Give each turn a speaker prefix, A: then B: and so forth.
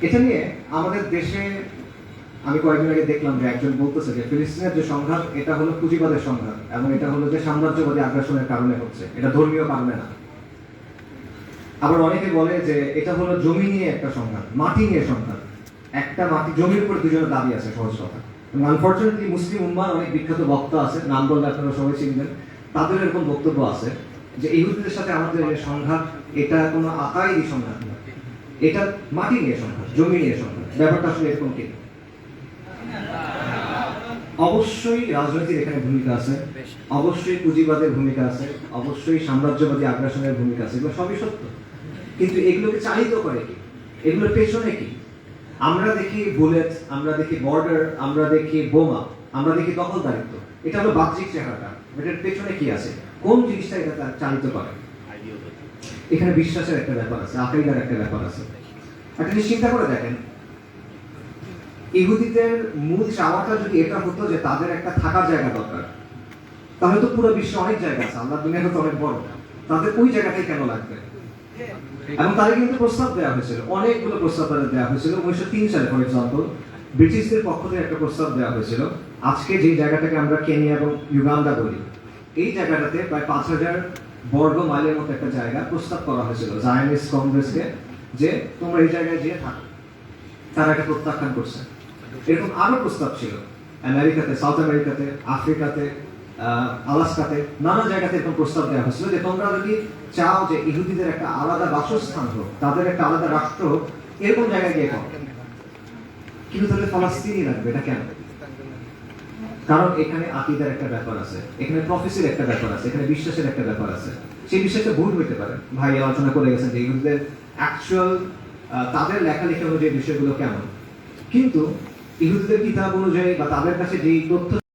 A: এটা নিয়ে আমাদের দেশে আমি কয়েকদিন আগে দেখলাম যে একজন বলতেছে যে ফিলিস্তিনের যে সংঘাত এটা হলো পুঁজিবাদের সংঘাত এবং এটা হলো যে সাম্রাজ্যবাদী আগ্রাসনের কারণে হচ্ছে, এটা ধর্মীয় কারণে না। আবার অনেকে বলে যে এটা হলো জমি নিয়ে একটা সংঘাত, মাটি নিয়ে সংঘাত, একটা মাটি জমির উপর দুজনের দাবি আছে, সহজ কথা। আনফর্চুনেটলি মুসলিম উম্মার অনেক বিখ্যাত বক্তা আছে, নাম বললে আপনারা সবাই চিনবেন, তাদের এরকম বক্তব্য আছে যে ইহুদিদের সাথে আমাদের যে সংঘাত এটা কোনো আকাইদি সংঘাত না, এটা মাটি নিয়ে সংঘাত, জমি নিয়ে সংঘাত। ব্যাপারটা আসলে এরকম কি? অবশ্যই রাজনীতির এখানে ভূমিকা আছে, অবশ্যই পুঁজিবাদের ভূমিকা আছে, অবশ্যই সাম্রাজ্যবাদী আগ্রাসনের ভূমিকা আছে, এগুলো সবই সত্য। কিন্তু এগুলোকে চালিত করে কি? এগুলোর পেছনে কি? আমরা দেখি বুলেট, আমরা দেখি বর্ডার, আমরা দেখি বোমা, আমরা দেখি দখলদারিত্ব, এটা হলো বাহ্যিক চেহারাটা। এটার পেছনে কি আছে? কোন জিনিসটা এটা চালিত করে? এখানে বিশ্বাসের একটা ব্যাপার আছে, আকাইদার একটা ব্যাপার আছে। একটা জিনিস চিন্তা করে দেখেন, ইহুদিদের মূল চাওয়াটা যদি এটা হতো যে তাদের একটা থাকার জায়গা দরকার, তাহলে তো পুরো বিশ্বে অনেক জায়গা আছে, আল্লাহর দুনিয়াটা তো অনেক বড়, তাদের ওই জায়গাটাই কেন লাগবে? এবং তাদের কিন্তু প্রস্তাব দেওয়া হয়েছিল, অনেকগুলো প্রস্তাব তাদের দেওয়া হয়েছিল। 1903 সালে ফর এক্সাম্পল ব্রিটিশদের পক্ষ থেকে একটা প্রস্তাব দেওয়া হয়েছিল, আজকে যে জায়গাটাকে আমরা কেনিয়া এবং ইউগান্ডা বলি, এই জায়গাটাতে প্রায় 5000 বর্গ মাইলের মতো একটা জায়গা প্রস্তাব করা হয়েছিল জায়নিস্ট কংগ্রেসকে, যে তোমরা এই জায়গায় যেয়ে থাকো। তারা একটা প্রত্যাখ্যান করছে। এরকম আরো প্রস্তাব ছিল আমেরিকাতে, সাউথ আমেরিকাতে, আফ্রিকাতে, আলাস্কাতে, নানা জায়গাতে এরকম প্রস্তাব দেওয়া হয়েছিল যে তোমরা যদি চাও যে ইহুদিদের একটা আলাদা বাসস্থান হোক, তাদের একটা আলাদা রাষ্ট্র হোক, এরকম জায়গায় গিয়ে করো। কিন্তু তাহলে ফলাস্তিনি লাগবে, এটা কেন? কারণ এখানে আকীদার একটা ব্যাপার আছে, এখানে প্রফেসির একটা ব্যাপার আছে, এখানে বিশ্বাসের একটা ব্যাপার আছে। সেই বিশ্বাসটা ভুল হইতে পারে। ভাই আলোচনা করে গেছেন যে ইহুদিদের অ্যাকচুয়াল তাদের লেখালেখি অনুযায়ী বিষয়গুলো কেমন, কিন্তু ইহুদিদের কিতাব অনুযায়ী বা তাদের কাছে যেই তথ্য